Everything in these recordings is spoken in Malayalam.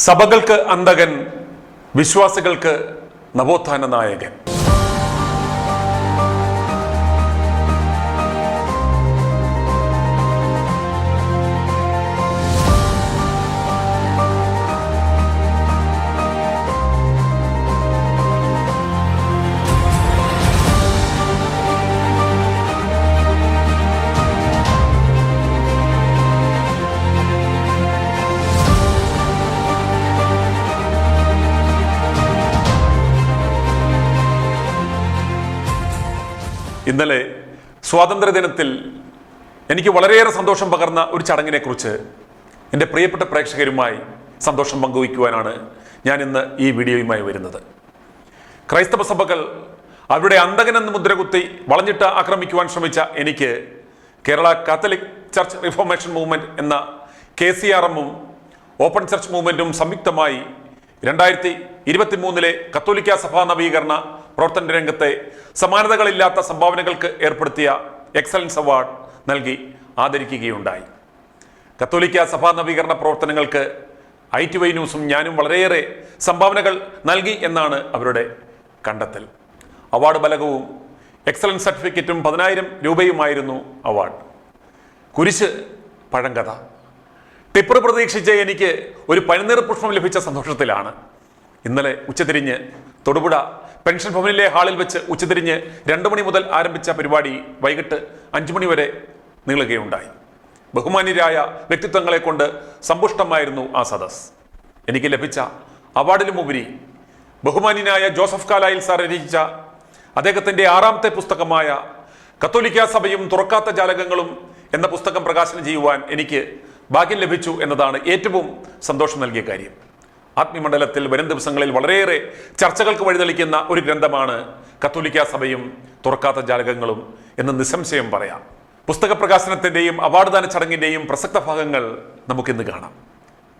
സഭകൾക്ക് അന്തകൻ, വിശ്വാസികൾക്ക് നവോത്ഥാന നായകൻ. ഇന്നലെ സ്വാതന്ത്ര്യദിനത്തിൽ എനിക്ക് വളരെയേറെ സന്തോഷം പകർന്ന ഒരു ചടങ്ങിനെ കുറിച്ച് എൻ്റെ പ്രിയപ്പെട്ട പ്രേക്ഷകരുമായി സന്തോഷം പങ്കുവയ്ക്കുവാനാണ് ഞാൻ ഇന്ന് ഈ വീഡിയോയുമായി വരുന്നത്. ക്രൈസ്തവ സഭകൾ അവരുടെ അന്തകനെന്ന് മുദ്രകുത്തി വളഞ്ഞിട്ട് ആക്രമിക്കുവാൻ ശ്രമിച്ച എനിക്ക് Kerala Catholic church reformation movement എന്ന KCRM-ഉം ഓപ്പൺ ചർച്ച് മൂവ്മെൻറ്റും സംയുക്തമായി 2023 കത്തോലിക്ക സഭാ നവീകരണ പ്രവർത്തന രംഗത്തെ സമാനതകളില്ലാത്ത സംഭാവനകൾക്ക് ഏർപ്പെടുത്തിയ എക്സലൻസ് അവാർഡ് നൽകി ആദരിക്കുകയുണ്ടായി. കത്തോലിക്ക സഭാ നവീകരണ പ്രവർത്തനങ്ങൾക്ക് ITY ന്യൂസും ഞാനും വളരെയേറെ സംഭാവനകൾ നൽകി എന്നാണ് അവരുടെ കണ്ടെത്തൽ. അവാർഡ് ഫലകവും എക്സലൻസ് സർട്ടിഫിക്കറ്റും 10,000 രൂപയുമായിരുന്നു അവാർഡ്. കുരിശ് പഴങ്കഥ. ടിപ്പർ പ്രതീക്ഷിച്ച് എനിക്ക് ഒരു പനിനീർ പുഷ്പം ലഭിച്ച സന്തോഷത്തിലാണ്. ഇന്നലെ ഉച്ചതിരിഞ്ഞ് തൊടുപുഴ പെൻഷൻ ഭവനിലെ ഹാളിൽ വെച്ച് ഉച്ചതിരിഞ്ഞ് 2 മണി മുതൽ ആരംഭിച്ച പരിപാടി വൈകിട്ട് 5 മണി വരെ നീളുകയുണ്ടായി. ബഹുമാന്യരായ വ്യക്തിത്വങ്ങളെ കൊണ്ട് സമ്പുഷ്ടമായിരുന്നു ആ സദസ്. എനിക്ക് ലഭിച്ച അവാർഡിലുമുപരി ബഹുമാന്യനായ ജോസഫ് കാലായിൽ സാർ രചിച്ച അദ്ദേഹത്തിൻ്റെ 6ാമത്തെ പുസ്തകമായ കത്തോലിക്ക സഭയും തുറക്കാത്ത ജാലകങ്ങളും എന്ന പുസ്തകം പ്രകാശനം ചെയ്യുവാൻ എനിക്ക് ഭാഗ്യം ലഭിച്ചു എന്നതാണ് ഏറ്റവും സന്തോഷം നൽകിയ കാര്യം. ആത്മീയമണ്ഡലത്തിൽ വരും ദിവസങ്ങളിൽ വളരെയേറെ ചർച്ചകൾക്ക് വഴിതെളിക്കുന്ന ഒരു ഗ്രന്ഥമാണ് കത്തോലിക്ക സഭയും തുറക്കാത്ത ജാലകങ്ങളും എന്ന് നിസ്സംശയം പറയാം. പുസ്തക പ്രകാശനത്തിൻ്റെയും അവാർഡ് ദാന ചടങ്ങിൻ്റെയും പ്രസക്ത ഭാഗങ്ങൾ നമുക്കിന്ന് കാണാം.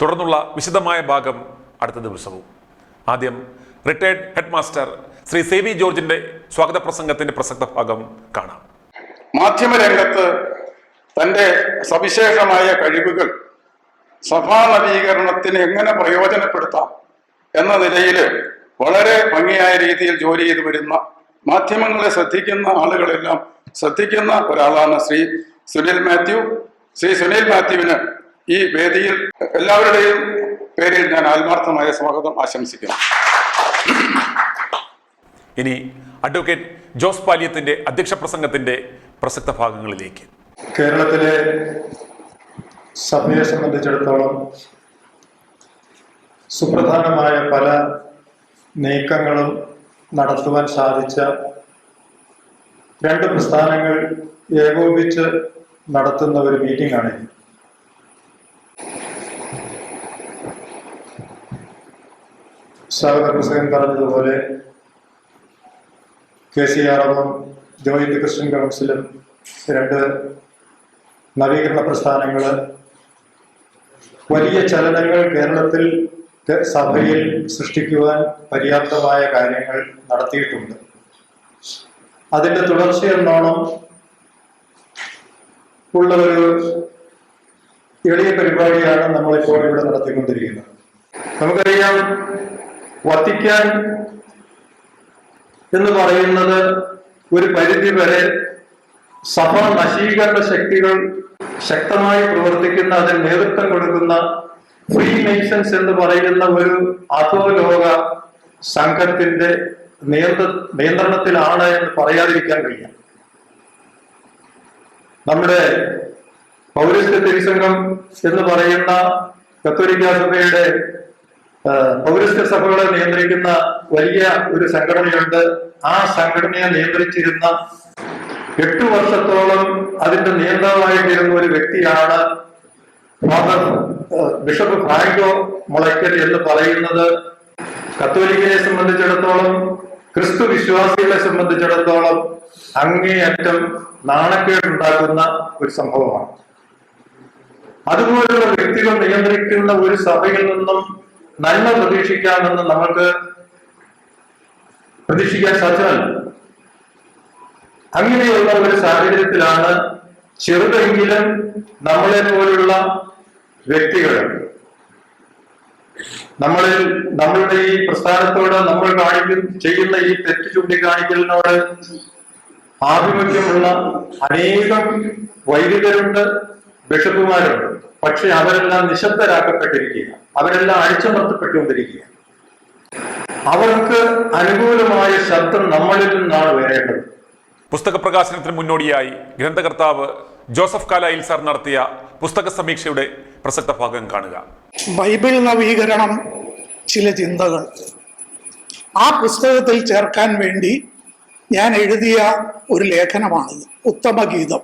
തുടർന്നുള്ള വിശദമായ ഭാഗം അടുത്ത ദിവസവും. ആദ്യം റിട്ടയർഡ് ഹെഡ് മാസ്റ്റർ ശ്രീ സേവി ജോർജിന്റെ സ്വാഗത പ്രസംഗത്തിന്റെ പ്രസക്ത ഭാഗം കാണാം. മാധ്യമരംഗത്ത് തൻ്റെ സവിശേഷമായ കഴിവുകൾ സഭാ നവീകരണത്തിന് എങ്ങനെ പ്രയോജനപ്പെടുത്താം എന്ന നിലയിൽ വളരെ ഭംഗിയായ രീതിയിൽ ജോലി ചെയ്തു വരുന്ന, മാധ്യമങ്ങളെ ശ്രദ്ധിക്കുന്ന ആളുകളെല്ലാം ശ്രദ്ധിക്കുന്ന ഒരാളാണ് ശ്രീ സുനിൽ മാത്യു. ശ്രീ സുനിൽ മാത്യുവിന് ഈ വേദിയിൽ എല്ലാവരുടെയും പേരിൽ ഞാൻ ആത്മാർത്ഥമായ സ്വാഗതം ആശംസിക്കുന്നു. ഇനി അഡ്വക്കേറ്റ് ജോസ് പാലിയത്തിന്റെ അധ്യക്ഷ പ്രസംഗത്തിന്റെ പ്രസക്ത ഭാഗങ്ങളിലേക്ക്. കേരളത്തിലെ സഭയെ സംബന്ധിച്ചിടത്തോളം സുപ്രധാനമായ പല നീക്കങ്ങളും നടത്തുവാൻ സാധിച്ച 2 പ്രസ്ഥാനങ്ങൾ ഏകോപിച്ച് നടത്തുന്ന ഒരു മീറ്റിംഗാണ്. സ്വാഗത പ്രസംഗം പറഞ്ഞതുപോലെ KCRM-ഉം ജോയിന്റ് ക്രിസ്ത്യൻ കൗൺസിലും 2 നവീകരണ പ്രസ്ഥാനങ്ങൾ വലിയ ചലനങ്ങൾ കേരളത്തിൽ സഭയിൽ സൃഷ്ടിക്കുവാൻ പര്യാപ്തമായ കാര്യങ്ങൾ നടത്തിയിട്ടുണ്ട്. അതിന്റെ തുടർച്ചയെന്നോണം ഉള്ള ഒരു എളിയ പരിപാടിയാണ് നമ്മളിപ്പോൾ ഇവിടെ നടത്തിക്കൊണ്ടിരിക്കുന്നത്. നമുക്കറിയാം, വത്തിക്കാൻ എന്ന് പറയുന്നത് ഒരു പരിധി വരെ സഭാ നശീകരണ ശക്തികൾ ശക്തമായി പ്രവർത്തിക്കുന്ന, അതിന് നേതൃത്വം കൊടുക്കുന്ന ഫ്രീ മേസൺസ് എന്ന് പറയുന്ന ഒരു അധോലോക സംഘത്തിന്റെ നിയന്ത്രണത്തിലാണ് എന്ന് പറയാതിരിക്കാൻ കഴിയും. നമ്മുടെ പൗരസ്ത്യ തിരുസംഘം എന്ന് പറയുന്ന കത്തോലിക്ക സഭയുടെ പൗരസ്ത്യ സഭകളെ നിയന്ത്രിക്കുന്ന വലിയ ഒരു സംഘടനയുണ്ട്. ആ സംഘടനയെ നിയന്ത്രിച്ചിരുന്ന 8 വർഷത്തോളം അതിന്റെ നിയന്ത്രണമായിട്ടിരുന്ന ഒരു വ്യക്തിയാണ് ഫാദർ ബിഷപ്പ് ഫ്രാങ്കോ മുളയ്ക്കൽ എന്ന് പറയുന്നത്. കത്തോലിക്കനെ സംബന്ധിച്ചിടത്തോളം, ക്രിസ്തു വിശ്വാസികളെ സംബന്ധിച്ചിടത്തോളം അങ്ങേയറ്റം നാണക്കേടുണ്ടാക്കുന്ന ഒരു സംഭവമാണ്. അതുപോലുള്ള വ്യക്തികൾ നിയന്ത്രിക്കുന്ന ഒരു സഭയിൽ നിന്നും നന്മ പ്രതീക്ഷിക്കാമെന്ന് നമുക്ക് പ്രതീക്ഷിക്കാൻ സാധ്യമല്ല. അങ്ങനെയുള്ള ഒരു സാഹചര്യത്തിലാണ് ചെറുതെങ്കിലും നമ്മളെ പോലുള്ള വ്യക്തികൾ നമ്മളുടെ ഈ പ്രസ്ഥാനത്തോട് നമ്മൾ ചെയ്യുന്ന ഈ തെറ്റ് ചൂണ്ടിക്കാണിക്കലിനോട് ആഭിമുഖ്യമുള്ള അനേകം വൈദികരുണ്ട്, ബിഷപ്പുമാരുണ്ട്. പക്ഷെ അവരെല്ലാം നിശബ്ദരാക്കപ്പെട്ടിരിക്കുക, അവരെല്ലാം അടിച്ചമർത്തപ്പെട്ടുകൊണ്ടിരിക്കുക. അവർക്ക് അനുകൂലമായ ശബ്ദം നമ്മളിൽ നിന്നാണ് വരേണ്ടത്. പുസ്തക പ്രകാശനത്തിന് മുന്നോടിയായി ഗ്രന്ഥകർത്താവ് ജോസഫ് കാലായിൽ സാർ നടത്തിയ പുസ്തക സമീക്ഷയുടെ പ്രസക്ത ഭാഗം കാണുക. ബൈബിൾ നവീകരണം ചില ചിന്തകൾ ആ പുസ്തകത്തിൽ ചേർക്കാൻ വേണ്ടി ഞാൻ എഴുതിയ ഒരു ലേഖനമാണിത്. ഉത്തമഗീതം.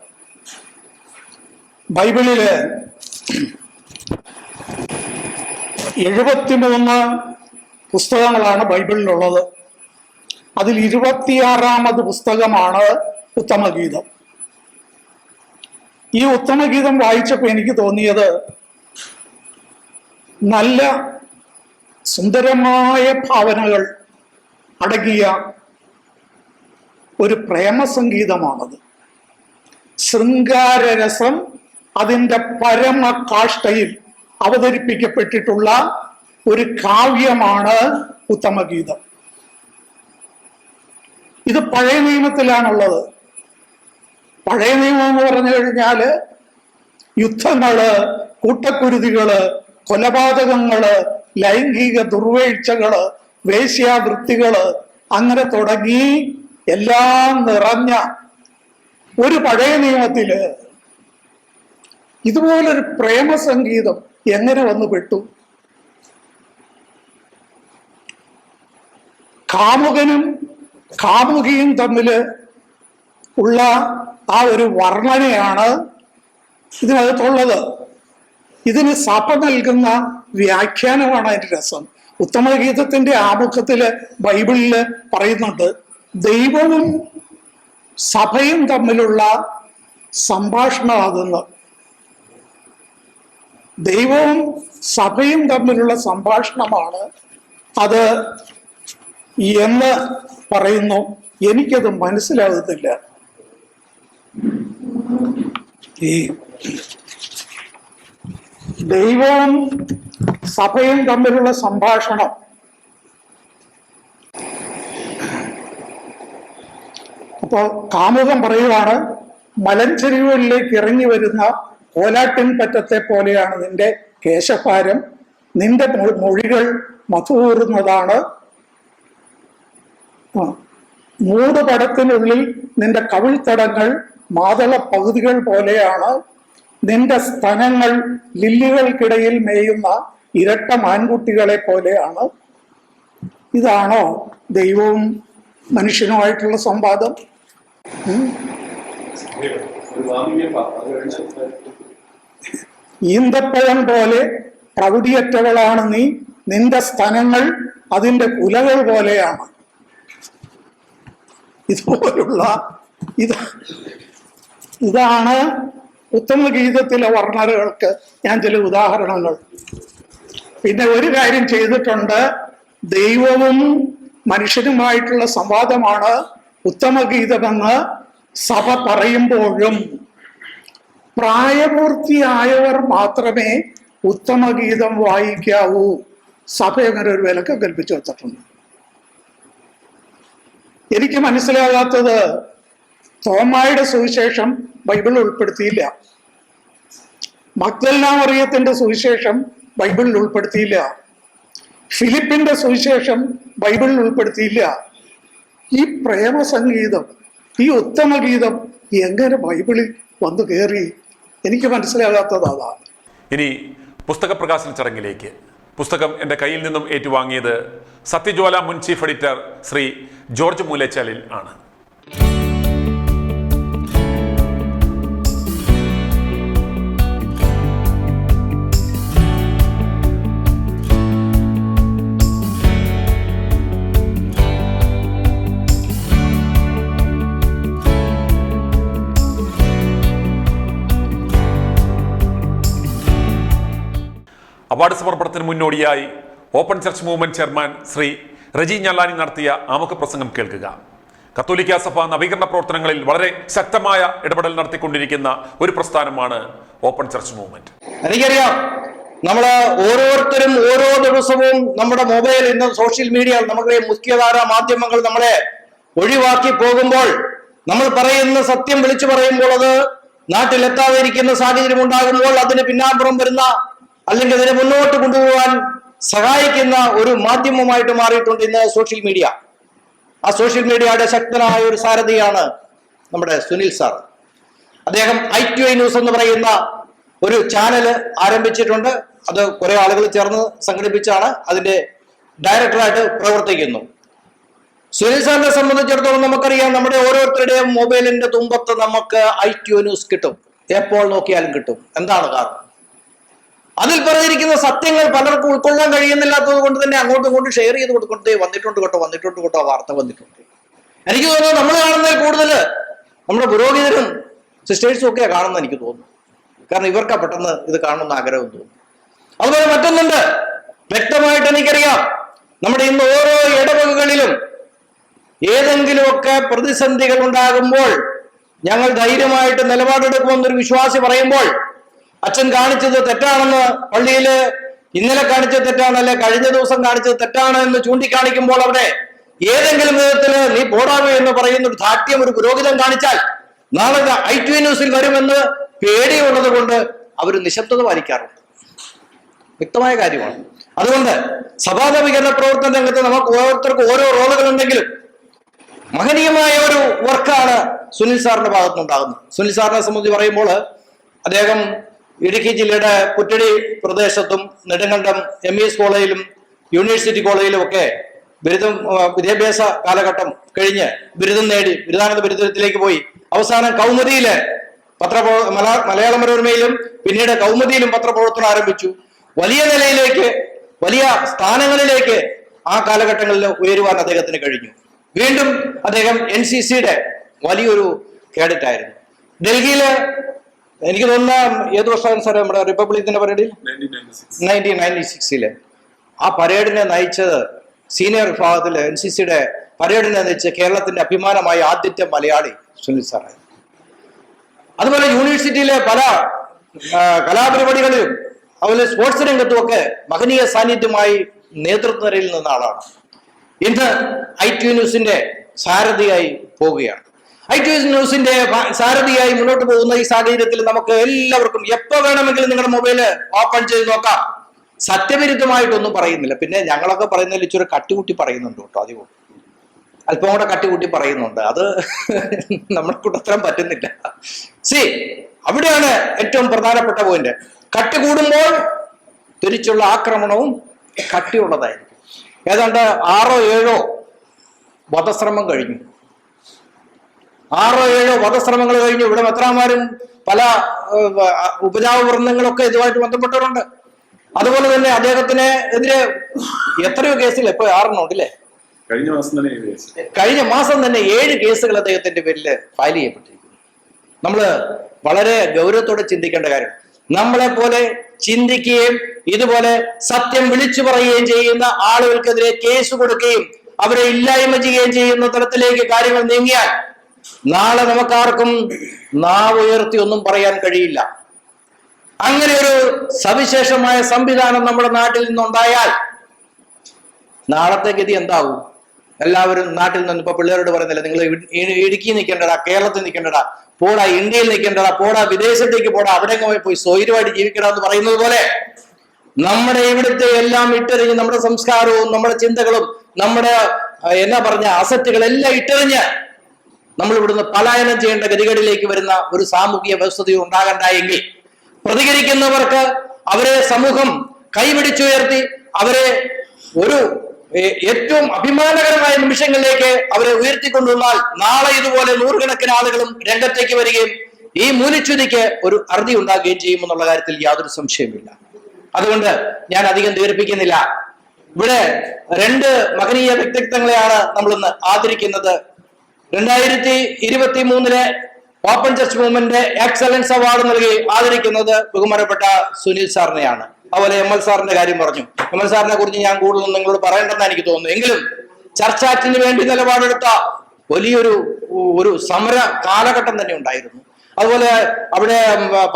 ബൈബിളില് 73 പുസ്തകങ്ങളാണ് ബൈബിളിലുള്ളത്. അതിൽ 26ാമത് പുസ്തകമാണ് ഉത്തമഗീതം. ഈ ഉത്തമഗീതം വായിച്ചപ്പോൾ എനിക്ക് തോന്നിയത് നല്ല സുന്ദരമായ ഭാവനകൾ അടങ്ങിയ ഒരു പ്രേമസംഗീതമാണത്. ശൃംഗാരരസം അതിൻ്റെ പരമകാഷ്ഠയിൽ അവതരിപ്പിക്കപ്പെട്ടിട്ടുള്ള ഒരു കാവ്യമാണ് ഉത്തമഗീതം. ഇത് പഴയ നിയമത്തിലാണുള്ളത്. പഴയ നിയമം എന്ന് പറഞ്ഞു കഴിഞ്ഞാല് യുദ്ധങ്ങള്, കൂട്ടക്കുരുതികള്, കൊലപാതകങ്ങള്, ലൈംഗിക ദുർവേഴ്ചകള്, വേശ്യാവൃത്തികള്, അങ്ങനെ തുടങ്ങി എല്ലാം നിറഞ്ഞ ഒരു പഴയ നിയമത്തില് ഇതുപോലൊരു പ്രേമസംഗീതം എങ്ങനെ വന്നു പെട്ടു? കാമുകനും കാമുകിയും തമ്മില് ഉള്ള ആ ഒരു വർണ്ണനയാണ് ഇതിനകത്തുള്ളത്. ഇതിന് സഭ നൽകുന്ന വ്യാഖ്യാനമാണ് അതിന്റെ രസം. ഉത്തമഗീതത്തിന്റെ ആമുഖത്തില് ബൈബിളില് പറയുന്നുണ്ട്, ദൈവവും സഭയും തമ്മിലുള്ള സംഭാഷണമാകുന്നു. ദൈവവും സഭയും തമ്മിലുള്ള സംഭാഷണമാണ് അത് എന്ന് പറയുന്നു. എനിക്കത് മനസ്സിലാകുന്നില്ല. ഈ ദൈവവും സഭയും തമ്മിലുള്ള സംഭാഷണം അപ്പോ കാമുകൻ പറയുവാണ്, മലഞ്ചെരിവുകളിലേക്ക് ഇറങ്ങി വരുന്ന കോലാട്ടിൻ പറ്റത്തെ പോലെയാണ് നിന്റെ കേശഭാരം, നിന്റെ മൊഴികൾ മധുകൂറുന്നതാണ്, മൂടുപടത്തിനുള്ളിൽ നിന്റെ കവിൾത്തടങ്ങൾ മാതള പകുതികൾ പോലെയാണ്, നിന്റെ സ്തനങ്ങൾ ലില്ലികൾക്കിടയിൽ മേയുന്ന ഇരട്ട മാൻകുട്ടികളെ പോലെയാണ്. ഇതാണോ ദൈവവും മനുഷ്യനുമായിട്ടുള്ള സംവാദം? ഈന്തപ്പഴം പോലെ പ്രൗഢിയറ്റവളാണ് നീ, നിന്റെ സ്തനങ്ങൾ അതിൻ്റെ കുലകൾ പോലെയാണ്. ഇതുപോലുള്ള ഇതാണ് ഉത്തമഗീതത്തിലെ വർണ്ണനകൾക്ക് ഞാൻ ചില ഉദാഹരണങ്ങൾ. പിന്നെ ഒരു കാര്യം ചെയ്തിട്ടുണ്ട്, ദൈവവും മനുഷ്യനുമായിട്ടുള്ള സംവാദമാണ് ഉത്തമഗീതമെന്ന് സഭ പറയുമ്പോഴും പ്രായപൂർത്തിയായവർ മാത്രമേ ഉത്തമഗീതം വായിക്കാവൂ. സഭ അങ്ങനെ ഒരു വിലക്ക് കൽപ്പിച്ചു വെച്ചിട്ടുണ്ട്. എനിക്ക് മനസ്സിലാകാത്തത്, തോമായുടെ സുവിശേഷം ബൈബിളിൽ ഉൾപ്പെടുത്തിയില്ല, മഗ്ദലന മറിയത്തിന്റെ സുവിശേഷം ബൈബിളിൽ ഉൾപ്പെടുത്തിയില്ല, ഫിലിപ്പിന്റെ സുവിശേഷം ബൈബിളിൽ ഉൾപ്പെടുത്തിയില്ല. ഈ പ്രേമസംഗീതം, ഈ ഉത്തമഗീതം എങ്ങനെ ബൈബിളിൽ വന്നു കയറി? എനിക്ക് മനസ്സിലാകാത്തത് അതാണ്. ഇനി പുസ്തക പ്രകാശന ചടങ്ങിലേക്ക്. പുസ്തകം എൻ്റെ കയ്യിൽ നിന്നും ഏറ്റുവാങ്ങിയത് സത്യജ്വാല മുൻ chief editor Shri George Moolechalil ആണ്. അവാർഡ് സമർപ്പണത്തിന് മുന്നോടിയായി open church movement chairman Shri Reji Njallani നടത്തിയ ആമുഖ പ്രസംഗം കേൾക്കുക. കത്തോലിക്ക സഭ നവീകരണ പ്രവർത്തനങ്ങളിൽ വളരെ ശക്തമായ ഇടപെടൽ നടത്തിക്കൊണ്ടിരിക്കുന്ന ഒരു പ്രസ്ഥാനമാണ് ഓപ്പൺ ചർച്ച് മൂവ്മെന്റ്. എനിക്കറിയാം നമ്മൾ ഓരോരുത്തരും ഓരോ ദിവസവും നമ്മുടെ മൊബൈൽ ഇന്ന് സോഷ്യൽ മീഡിയ നമുക്ക് മുഖ്യധാര മാധ്യമങ്ങൾ നമ്മളെ ഒഴിവാക്കി പോകുമ്പോൾ നമ്മൾ പറയുന്ന സത്യം വിളിച്ചു പറയുമ്പോൾ അത് നാട്ടിലെത്താതെ ഇരിക്കുന്ന സാഹചര്യം ഉണ്ടാകുമ്പോൾ അതിന് പിന്നാമ്പുറം വരുന്ന അല്ലെങ്കിൽ അതിനെ മുന്നോട്ട് കൊണ്ടുപോകാൻ സഹായിക്കുന്ന ഒരു മാധ്യമമായിട്ട് മാറിയിട്ടുണ്ട് ഇന്ന് സോഷ്യൽ മീഡിയ. ആ സോഷ്യൽ മീഡിയയുടെ ശക്തനായ ഒരു സാരഥിയാണ് നമ്മുടെ സുനിൽ സാർ. അദ്ദേഹം ITI ന്യൂസ് എന്ന് പറയുന്ന ഒരു ചാനൽ ആരംഭിച്ചിട്ടുണ്ട്. അത് കുറെ ആളുകൾ ചേർന്ന് സംഘടിപ്പിച്ചാണ് അതിന്റെ ഡയറക്ടറായിട്ട് പ്രവർത്തിക്കുന്നു. സുനിൽ സാറിനെ സംബന്ധിച്ചിടത്തോളം നമുക്കറിയാം, നമ്മുടെ ഓരോരുത്തരുടെയും മൊബൈലിന്റെ തുമ്പത്ത് നമുക്ക് ITI ന്യൂസ് കിട്ടും, എപ്പോൾ നോക്കിയാലും കിട്ടും. എന്താണ് കാരണം? അതിൽ പറഞ്ഞിരിക്കുന്ന സത്യങ്ങൾ പലർക്കും ഉൾക്കൊള്ളാൻ കഴിയുന്നില്ലാത്തത് കൊണ്ട് തന്നെ അങ്ങോട്ടും ഇങ്ങോട്ടും ഷെയർ ചെയ്ത് കൊടുക്കൊണ്ടേ വന്നിട്ടുണ്ട് കേട്ടോ വാർത്ത വന്നിട്ടുണ്ട്. എനിക്ക് തോന്നുന്നു നമ്മൾ കാണുന്നതിൽ കൂടുതൽ നമ്മുടെ പുരോഹിതരും സിസ്റ്റേഴ്സും ഒക്കെ കാണുന്ന എനിക്ക് തോന്നുന്നു. കാരണം ഇവർക്ക് പെട്ടെന്ന് ഇത് കാണുന്ന ആഗ്രഹം തോന്നുന്നു. അതുപോലെ മറ്റൊന്നുണ്ട്, വ്യക്തമായിട്ട് എനിക്കറിയാം, നമ്മുടെ ഇന്ന് ഓരോ ഇടവകകളിലും ഏതെങ്കിലുമൊക്കെ പ്രതിസന്ധികൾ ഉണ്ടാകുമ്പോൾ ഞങ്ങൾ ധൈര്യമായിട്ട് നിലപാടെടുക്കുമെന്നൊരു വിശ്വാസി പറയുമ്പോൾ അച്ഛൻ കാണിച്ചത് തെറ്റാണെന്ന്, പള്ളിയില് ഇന്നലെ കാണിച്ചത് തെറ്റാണ്, അല്ലെ കഴിഞ്ഞ ദിവസം കാണിച്ചത് തെറ്റാണ് എന്ന് ചൂണ്ടിക്കാണിക്കുമ്പോൾ അവിടെ ഏതെങ്കിലും വിധത്തില് നീ പോടാവേ എന്ന് പറയുന്ന ഒരു ധാർഷ്ട്യം ഒരു പുരോഹിതൻ കാണിച്ചാൽ നാളെ ITI ന്യൂസിൽ വരുമെന്ന് പേടിയുള്ളത് കൊണ്ട് അവർ നിശബ്ദത പാലിക്കാറുണ്ട്. വ്യക്തമായ കാര്യമാണ്. അതുകൊണ്ട് സഭാനവീകരണ പ്രവർത്തന രംഗത്ത് നമുക്ക് ഓരോരുത്തർക്കും ഓരോ റോളുകൾ ഉണ്ടെങ്കിലും മഹനീയമായ ഒരു വർക്കാണ് സുനിൽ സാറിന്റെ ഭാഗത്തുനിന്നുണ്ടാകുന്നത്. സുനിൽ സാറിനെ സംബന്ധിച്ച് പറയുമ്പോൾ അദ്ദേഹം ഇടുക്കി ജില്ലയുടെ പുറ്റടി പ്രദേശത്തും നെടുങ്കണ്ടം MES കോളേജിലും യൂണിവേഴ്സിറ്റി കോളേജിലും ഒക്കെ വിദ്യാഭ്യാസ കാലഘട്ടം കഴിഞ്ഞ് ബിരുദം നേടി ബിരുദാനന്ദ ബിരുദത്തിലേക്ക് പോയി. അവസാനം കൗമുദിയില് മലയാള മനോരമയിലും പിന്നീട് കൗമുദിയിലും പത്രപ്രവർത്തനം ആരംഭിച്ചു. വലിയ നിലയിലേക്ക്, വലിയ സ്ഥാനങ്ങളിലേക്ക് ആ കാലഘട്ടങ്ങളിൽ ഉയരുവാൻ അദ്ദേഹത്തിന് കഴിഞ്ഞു. വീണ്ടും അദ്ദേഹം NCCയുടെ വലിയൊരു കേഡറ്റ് ആയിരുന്നു. ഡൽഹിയില് എനിക്ക് തോന്നുന്ന ഏത് വർഷമാണ് സാർ നമ്മുടെ റിപ്പബ്ലിക്കിന്റെ പരേഡിൽ 1996 ആ പരേഡിനെ നയിച്ചത് സീനിയർ വിഭാഗത്തില് NCCയുടെ പരേഡിനെ നയിച്ച് കേരളത്തിന്റെ അഭിമാനമായ ആദ്യത്തെ മലയാളി സുനിൽ സാറായിരുന്നു. അതുപോലെ യൂണിവേഴ്സിറ്റിയിലെ പല കലാപരിപാടികളിലും അതുപോലെ സ്പോർട്സ് രംഗത്തുമൊക്കെ മഹനീയ സാന്നിധ്യമായി നേതൃത്വ നിരയിൽ നിന്ന ആളാണ്. ഇന്ന് ITI ന്യൂസിന്റെ സാരഥിയായി പോവുകയാണ്. ITI ന്യൂസിന്റെ സാരഥിയായി മുന്നോട്ട് പോകുന്ന ഈ സാഹചര്യത്തിൽ നമുക്ക് എല്ലാവർക്കും എപ്പോ വേണമെങ്കിലും നിങ്ങളുടെ മൊബൈല് ഓപ്പൺ ചെയ്ത് നോക്കാം. സത്യവിരുദ്ധമായിട്ടൊന്നും പറയുന്നില്ല. പിന്നെ ഞങ്ങളൊക്കെ പറയുന്നതിൽ ഇച്ചിരി കട്ടികൂട്ടി പറയുന്നുണ്ട് കേട്ടോ, അധികം അല്പം കൂടെ കട്ടികൂട്ടി പറയുന്നുണ്ട്. അത് നമ്മുടെ കൂട്ടത്തരം പറ്റുന്നില്ല. അവിടെയാണ് ഏറ്റവും പ്രധാനപ്പെട്ട പോയിന്റ്. കട്ടി കൂടുമ്പോൾ തിരിച്ചുള്ള ആക്രമണവും കട്ടിയുള്ളതായിരിക്കും. ഏതാണ്ട് 6 or 7 വധശ്രമം കഴിഞ്ഞു. 6 or 7 വധശ്രമങ്ങൾ കഴിഞ്ഞു. ഇവിടെ മെത്രാന്മാരും പല ഉപജാപ വൃന്ദങ്ങളൊക്കെ ഇതുമായിട്ട് ബന്ധപ്പെട്ടവരുണ്ട്. അതുപോലെ തന്നെ അദ്ദേഹത്തിന് എതിരെ എത്രയോ കേസുകൾ ഇപ്പൊ 6 ഉണ്ടല്ലേ? കഴിഞ്ഞ മാസം തന്നെ 7 കേസുകൾ അദ്ദേഹത്തിന്റെ പേരിൽ ഫയൽ ചെയ്യപ്പെട്ടിരിക്കുന്നു. നമ്മള് വളരെ ഗൗരവത്തോടെ ചിന്തിക്കേണ്ട കാര്യം, നമ്മളെ പോലെ ചിന്തിക്കുകയും ഇതുപോലെ സത്യം വിളിച്ചു പറയുകയും ചെയ്യുന്ന ആളുകൾക്കെതിരെ കേസ് കൊടുക്കുകയും അവരെ ഇല്ലായ്മ ചെയ്യുകയും ചെയ്യുന്ന തരത്തിലേക്ക് കാര്യങ്ങൾ നീങ്ങിയാൽ നാളെ നമുക്കാർക്കും നാവ് ഉയർത്തി ഒന്നും പറയാൻ കഴിയില്ല. അങ്ങനെ ഒരു സവിശേഷമായ സംവിധാനം നമ്മുടെ നാട്ടിൽ നിന്നുണ്ടായാൽ നാളത്തെ ഗതി എന്താവും? എല്ലാവരും നാട്ടിൽ നിന്ന് ഇപ്പൊ പിള്ളേരോട് പറയുന്നില്ല, നിങ്ങൾ ഇടുക്കി നിൽക്കേണ്ടടാ, കേരളത്തിൽ നിൽക്കേണ്ടടാ, പോടാ ഇന്ത്യയിൽ നിൽക്കേണ്ടടാ, പോടാ വിദേശത്തേക്ക് പോടാ, അവിടെ പോയി സ്വൈര്യമായിട്ട് ജീവിക്കടാ എന്ന് പറയുന്നത് പോലെ നമ്മുടെ ഇവിടുത്തെ എല്ലാം ഇട്ടെറിഞ്ഞ് നമ്മുടെ സംസ്കാരവും നമ്മുടെ ചിന്തകളും നമ്മുടെ അസറ്റുകളെല്ലാം ഇട്ടെറിഞ്ഞ് നമ്മൾ ഇവിടുന്ന് പലായനം ചെയ്യേണ്ട ഗതികേടിലേക്ക് വരുന്ന ഒരു സാമൂഹിക വ്യവസ്ഥയും ഉണ്ടാകണ്ടായെങ്കിൽ പ്രതികരിക്കുന്നവർക്ക് അവരെ സമൂഹം കൈപിടിച്ചുയർത്തി അവരെ ഒരു ഏറ്റവും അഭിമാനകരമായ നിമിഷങ്ങളിലേക്ക് അവരെ ഉയർത്തിക്കൊണ്ടുവന്നാൽ നാളെ ഇതുപോലെ നൂറുകണക്കിന് ആളുകളും രംഗത്തേക്ക് വരികയും ഈ മൂല്യച്യുതിക്ക് ഒരു അറുതി ഉണ്ടാകുകയും ചെയ്യുമെന്നുള്ള കാര്യത്തിൽ യാതൊരു സംശയമില്ല. അതുകൊണ്ട് ഞാൻ അധികം ദീർഘിപ്പിക്കുന്നില്ല. ഇവിടെ 2 മഹനീയ വ്യക്തിത്വങ്ങളെയാണ് നമ്മൾ ഇന്ന് ആദരിക്കുന്നത്. 2023 open church movement excellence award നൽകി ആദരിക്കുന്നത് ബഹുമാനപ്പെട്ട സുനിൽ സാറിനെയാണ്. അതുപോലെ ML സാറിന്റെ കാര്യം പറഞ്ഞു. ML സാറിനെ കുറിച്ച് ഞാൻ കൂടുതൽ നിങ്ങളോട് പറയേണ്ടെന്ന് എനിക്ക് തോന്നുന്നു. എങ്കിലും ചർച്ച് ആക്ടിന് വേണ്ടി നിലപാടെടുത്ത വലിയൊരു സമര കാലഘട്ടം തന്നെ ഉണ്ടായിരുന്നു. അതുപോലെ അവിടെ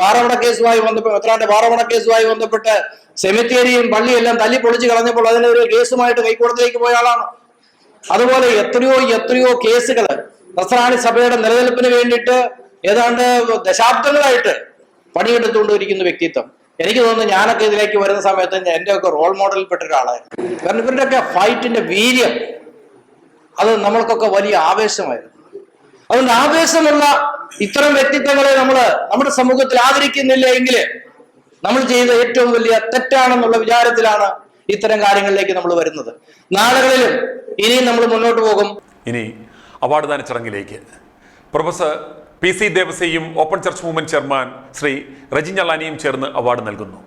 പാറവട കേസുമായി ബന്ധപ്പെട്ട് എത്രാണ്ട് പാറവട കേസുമായി ബന്ധപ്പെട്ട് സെമിത്തേരിയും പള്ളിയും എല്ലാം തല്ലി പൊളിച്ച് കളഞ്ഞപ്പോൾ അതിനൊരു കേസുമായിട്ട് ഹൈക്കോടതിയിലേക്ക് പോയ ആളാണ്. അതുപോലെ എത്രയോ കേസുകൾ നസ്രാണി സഭയുടെ നിലനിൽപ്പിന് വേണ്ടിയിട്ട് ഏതാണ്ട് ദശാബ്ദങ്ങളായിട്ട് പണിയെടുത്തുകൊണ്ടിരിക്കുന്ന വ്യക്തിത്വം. എനിക്ക് തോന്നുന്നു ഞാനൊക്കെ ഇതിലേക്ക് വരുന്ന സമയത്ത് എൻ്റെയൊക്കെ റോൾ മോഡലിൽപ്പെട്ട ഒരാളായിരുന്നു. കാരണം ഇവരുടെയൊക്കെ ഫൈറ്റിന്റെ വീര്യം അത് നമ്മൾക്കൊക്കെ വലിയ ആവേശമായിരുന്നു. അതുകൊണ്ട് ആവേശമുള്ള ഇത്തരം വ്യക്തിത്വങ്ങളെ നമ്മുടെ സമൂഹത്തിൽ ആദരിക്കുന്നില്ല എങ്കിൽ നമ്മൾ ചെയ്ത ഏറ്റവും വലിയ തെറ്റാണെന്നുള്ള വിചാരത്തിലാണ് ഇത്തരം കാര്യങ്ങളിലേക്ക് നമ്മൾ വരുന്നത്. നാളുകളിലും ഇനിയും നമ്മൾ മുന്നോട്ട് പോകും. ഇനി അവാർഡ് ദാന ചടങ്ങിലേക്ക് പ്രൊഫസർ PC ദേവസയും open church movement chairman Shri Reji ഞലാനിയും ചേർന്ന് അവാർഡ് നൽകുന്നു.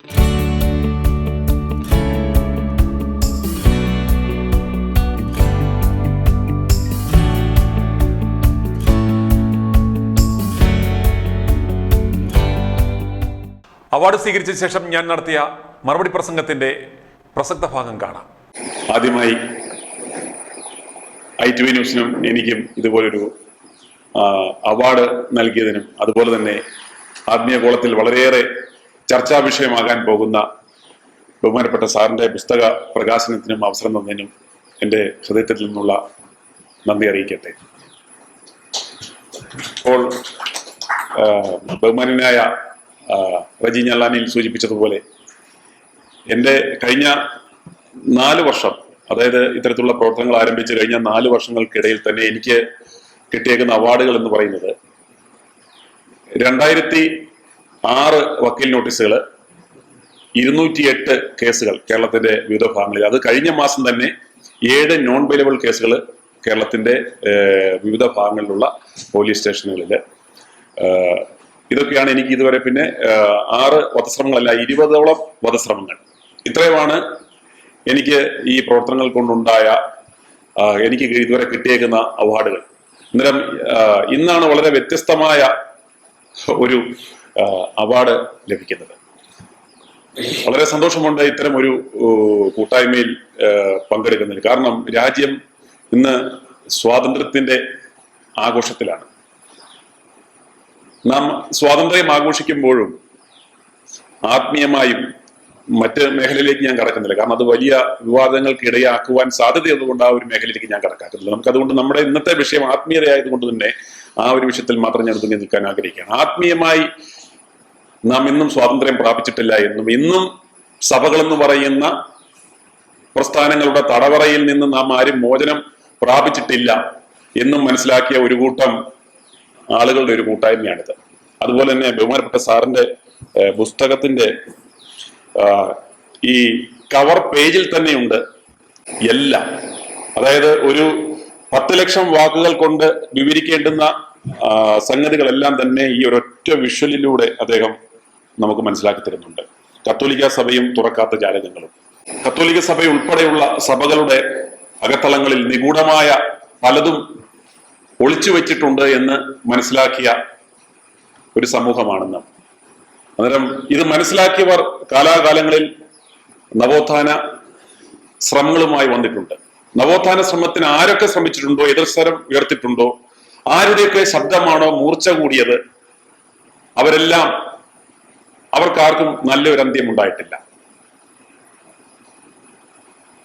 അവാർഡ് സ്വീകരിച്ച ശേഷം ഞാൻ നടത്തിയ മറുപടി പ്രസംഗത്തിന്റെ പ്രസക്ത ഭാഗം കാണാം. ആദ്യമായി ITV ന്യൂസിനും എനിക്കും ഇതുപോലൊരു അവാർഡ് നൽകിയതിനും അതുപോലെ തന്നെ ആത്മീയ കോളത്തിൽ വളരെയേറെ ചർച്ചാ വിഷയമാകാൻ പോകുന്ന ബഹുമാനപ്പെട്ട സാറിന്റെ പുസ്തക പ്രകാശനത്തിനും അവസരം തന്നതിനും എൻ്റെ ഹൃദയത്തിൽ നിന്നുള്ള നന്ദി അറിയിക്കട്ടെ. ഇപ്പോൾ ബഹുമാനായ റജി ഞലാനിൽ സൂചിപ്പിച്ചതുപോലെ എൻ്റെ കഴിഞ്ഞ 4 വർഷം, അതായത് ഇത്തരത്തിലുള്ള പ്രവർത്തനങ്ങൾ ആരംഭിച്ച് കഴിഞ്ഞ 4 വർഷങ്ങൾക്കിടയിൽ തന്നെ എനിക്ക് കിട്ടിയേക്കുന്ന അവാർഡുകൾ എന്ന് പറയുന്നത് 2006 വക്കീൽ നോട്ടീസുകൾ, 208 കേസുകൾ കേരളത്തിന്റെ വിവിധ ഭാഗങ്ങളിൽ, അത് കഴിഞ്ഞ മാസം തന്നെ 7 നോൺ ബെയിലബിൾ കേസുകൾ കേരളത്തിന്റെ വിവിധ ഭാഗങ്ങളിലുള്ള പോലീസ് സ്റ്റേഷനുകളിൽ. ഇതൊക്കെയാണ് എനിക്ക് ഇതുവരെ. പിന്നെ 6 വധശ്രമങ്ങളല്ല, 20ഓളം വധശ്രമങ്ങൾ. ഇത്രയുമാണ് എനിക്ക് ഈ പ്രവർത്തനങ്ങൾ കൊണ്ടുണ്ടായ എനിക്ക് ഇതുവരെ കിട്ടിയേക്കുന്ന അവാർഡുകൾ. അന്നേരം ഇന്നാണ് വളരെ വ്യത്യസ്തമായ ഒരു അവാർഡ് ലഭിക്കുന്നത്. വളരെ സന്തോഷമുണ്ട് ഇത്തരം ഒരു കൂട്ടായ്മയിൽ പങ്കെടുക്കുന്നതിൽ. കാരണം രാജ്യം ഇന്ന് സ്വാതന്ത്ര്യത്തിന്റെ ആഘോഷത്തിലാണ്. നാം സ്വാതന്ത്ര്യം ആഘോഷിക്കുമ്പോഴും ആത്മീയമായും മറ്റ് മേഖലയിലേക്ക് ഞാൻ കടക്കുന്നില്ല. കാരണം അത് വലിയ വിവാദങ്ങൾക്ക് ഇടയാക്കുവാൻ സാധ്യതയുള്ളതുകൊണ്ട് ആ ഒരു മേഖലയിലേക്ക് ഞാൻ കടക്കാക്കുന്നില്ല. നമുക്കതുകൊണ്ട് നമ്മുടെ ഇന്നത്തെ വിഷയം ആത്മീയതയായതുകൊണ്ട് തന്നെ ആ ഒരു വിഷയത്തിൽ മാത്രം ഞാൻ ഒതുങ്ങി നിൽക്കാൻ ആഗ്രഹിക്കുകയാണ്. ആത്മീയമായി നാം ഇന്നും സ്വാതന്ത്ര്യം പ്രാപിച്ചിട്ടില്ല എന്നും ഇന്നും സഭകളെന്ന് പറയുന്ന പ്രസ്ഥാനങ്ങളുടെ തടവറയിൽ നിന്ന് നാം ആരും മോചനം പ്രാപിച്ചിട്ടില്ല എന്നും മനസ്സിലാക്കിയ ഒരു കൂട്ടം ആളുകളുടെ ഒരു കൂട്ടായ്മയാണിത്. അതുപോലെ തന്നെ ബഹുമാനപ്പെട്ട സാറിന്റെ പുസ്തകത്തിന്റെ ഈ കവർ പേജിൽ തന്നെയുണ്ട് എല്ലാം. അതായത് ഒരു 10 ലക്ഷം വാക്കുകൾ കൊണ്ട് വിവരിക്കേണ്ടുന്ന സംഗതികളെല്ലാം തന്നെ ഈ ഒരൊറ്റ വിഷ്വലിലൂടെ അദ്ദേഹം നമുക്ക് മനസ്സിലാക്കി തരുന്നുണ്ട്. കത്തോലിക്ക സഭയും തുറക്കാത്ത ജാലകങ്ങളും. കത്തോലിക്ക സഭ ഉൾപ്പെടെയുള്ള സഭകളുടെ അകത്തളങ്ങളിൽ നിഗൂഢമായ പലതും ഒളിച്ചു വെച്ചിട്ടുണ്ട് എന്ന് മനസ്സിലാക്കിയ ഒരു സമൂഹമാണെന്ന്. അന്നേരം ഇത് മനസ്സിലാക്കിയവർ കാലാകാലങ്ങളിൽ നവോത്ഥാന ശ്രമങ്ങളുമായി വന്നിട്ടുണ്ട്. നവോത്ഥാന ശ്രമത്തിന് ആരൊക്കെ ശ്രമിച്ചിട്ടുണ്ടോ, എതിർസ്വരം ഉയർത്തിയിട്ടുണ്ടോ, ആരുടെയൊക്കെ ശബ്ദമാണോ മൂർച്ച കൂടിയത്, അവർക്കാർക്കും നല്ലൊരു അന്ത്യം ഉണ്ടായിട്ടില്ല.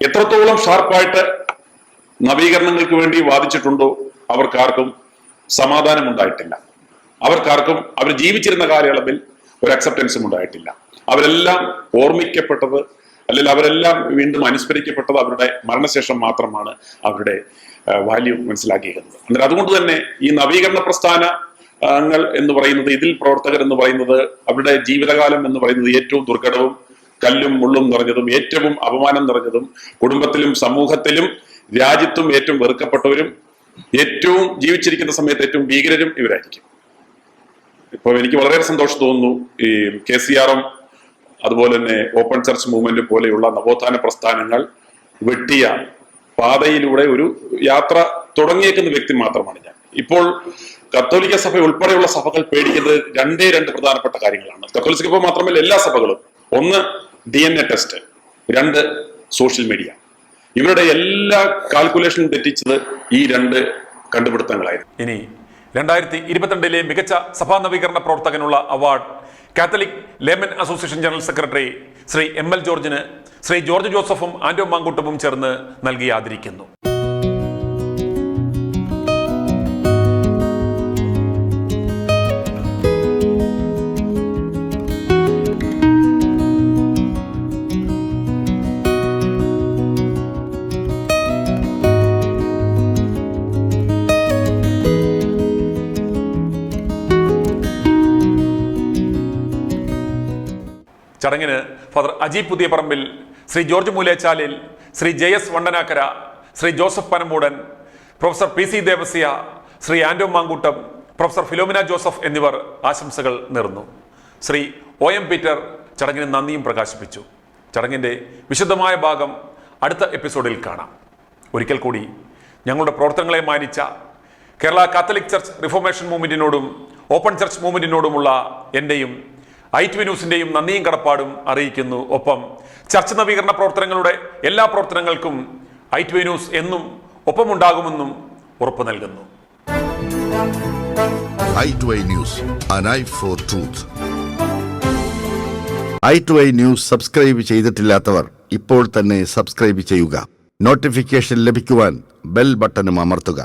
എത്രത്തോളം ഷാർപ്പായിട്ട് നവീകരണങ്ങൾക്ക് വേണ്ടി വാദിച്ചിട്ടുണ്ടോ അവർക്കാർക്കും സമാധാനം ഉണ്ടായിട്ടില്ല. അവർക്കാർക്കും അവർ ജീവിച്ചിരുന്ന കാലയളവിൽ ഒരു അക്സെപ്റ്റൻസും ഉണ്ടായിട്ടില്ല. അവരെല്ലാം ഓർമ്മിക്കപ്പെട്ടത്, അല്ലെങ്കിൽ അവരെല്ലാം വീണ്ടും അനുസ്മരിക്കപ്പെട്ടത് അവരുടെ മരണശേഷം മാത്രമാണ് അവരുടെ വാല്യൂ മനസ്സിലാക്കിയിരുന്നത്. അന്നേരം അതുകൊണ്ട് തന്നെ ഈ നവീകരണ പ്രസ്ഥാനങ്ങൾ എന്ന് പറയുന്നത്, ഇതിൽ പ്രവർത്തകർ എന്ന് പറയുന്നത്, അവരുടെ ജീവിതകാലം എന്ന് പറയുന്നത് ഏറ്റവും ദുർഘടവും കല്ലും മുള്ളും നിറഞ്ഞതും ഏറ്റവും അപമാനം നിറഞ്ഞതും കുടുംബത്തിലും സമൂഹത്തിലും രാജ്യത്തും ഏറ്റവും വെറുക്കപ്പെട്ടവരും ഏറ്റവും ജീവിച്ചിരിക്കുന്ന സമയത്ത് ഏറ്റവും ഭീകരരും ഇവരായിരിക്കും. ഇപ്പൊ എനിക്ക് വളരെ സന്തോഷം തോന്നുന്നു, ഈ KCRM അതുപോലെ തന്നെ ഓപ്പൺ ചർച്ച് മൂവ്മെന്റ് പോലെയുള്ള നവോത്ഥാന പ്രസ്ഥാനങ്ങൾ വെട്ടിയ പാതയിലൂടെ ഒരു യാത്ര തുടങ്ങിയേക്കുന്ന വ്യക്തി മാത്രമാണ് ഞാൻ. ഇപ്പോൾ കത്തോലിക്ക സഭ ഉൾപ്പെടെയുള്ള സഭകൾ പേടിക്കുന്നത് രണ്ട് പ്രധാനപ്പെട്ട കാര്യങ്ങളാണ്. കത്തോലിക്ക സഭ മാത്രമല്ല, എല്ലാ സഭകളും. ഒന്ന് DNA ടെസ്റ്റ്, 2 സോഷ്യൽ മീഡിയ. ഇവരുടെ എല്ലാ കാൽക്കുലേഷനും തെറ്റിച്ചത് ഈ 2 കണ്ടുപിടുത്തങ്ങളായിരുന്നു. ഇനി 2022 മികച്ച സഭാ നവീകരണ പ്രവർത്തകനുള്ള award Catholic layman association general secretary Shri ML ജോർജിന് ശ്രീ ജോർജ് ജോസഫും ആന്റോ മാങ്കൂട്ടവും ചേർന്ന് നൽകി ആദരിക്കുന്നു. ചടങ്ങിന് father Aji Puthiyaparambil, Shri George Moolechalil, Shri JS Vandanakkara, Shri Joseph Panamoodan, professor PC Devasia, Shri Anto Mankoottam, professor Philomena Joseph എന്നിവർ ആശംസകൾ നേർന്നു. ശ്രീ OM പീറ്റർ ചടങ്ങിന് നന്ദിയും പ്രകാശിപ്പിച്ചു. ചടങ്ങിൻ്റെ വിശദമായ ഭാഗം അടുത്ത എപ്പിസോഡിൽ കാണാം. ഒരിക്കൽ കൂടി ഞങ്ങളുടെ പ്രവർത്തനങ്ങളെ മാനിച്ച കേരള കാത്തലിക് ചർച്ച് റിഫോർമേഷൻ മൂവ്മെന്റിനോടും ഓപ്പൺ ചർച്ച് മൂവ്മെന്റിനോടുമുള്ള എൻ്റെയും i2v ന്യൂസിൻ്റെയും നന്ദിയും കടപ്പാടും അറിയിക്കുന്നു. ഒപ്പം ചർച്ച് നവീകരണ പ്രവർത്തനങ്ങളുടെ എല്ലാ പ്രവർത്തനങ്ങൾക്കും i2v ന്യൂസ് എന്നും ഒപ്പമുണ്ടാകുമെന്നും ഉറപ്പു നൽകുന്നു. i2i News, an eye for truth. i2i news subscribe ചെയ്തിട്ടില്ലാത്തവർ ഇപ്പോൾ തന്നെ സബ്സ്ക്രൈബ് ചെയ്യുക. നോട്ടിഫിക്കേഷൻ ലഭിക്കുവാൻ ബെൽ ബട്ടണും അമർത്തുക.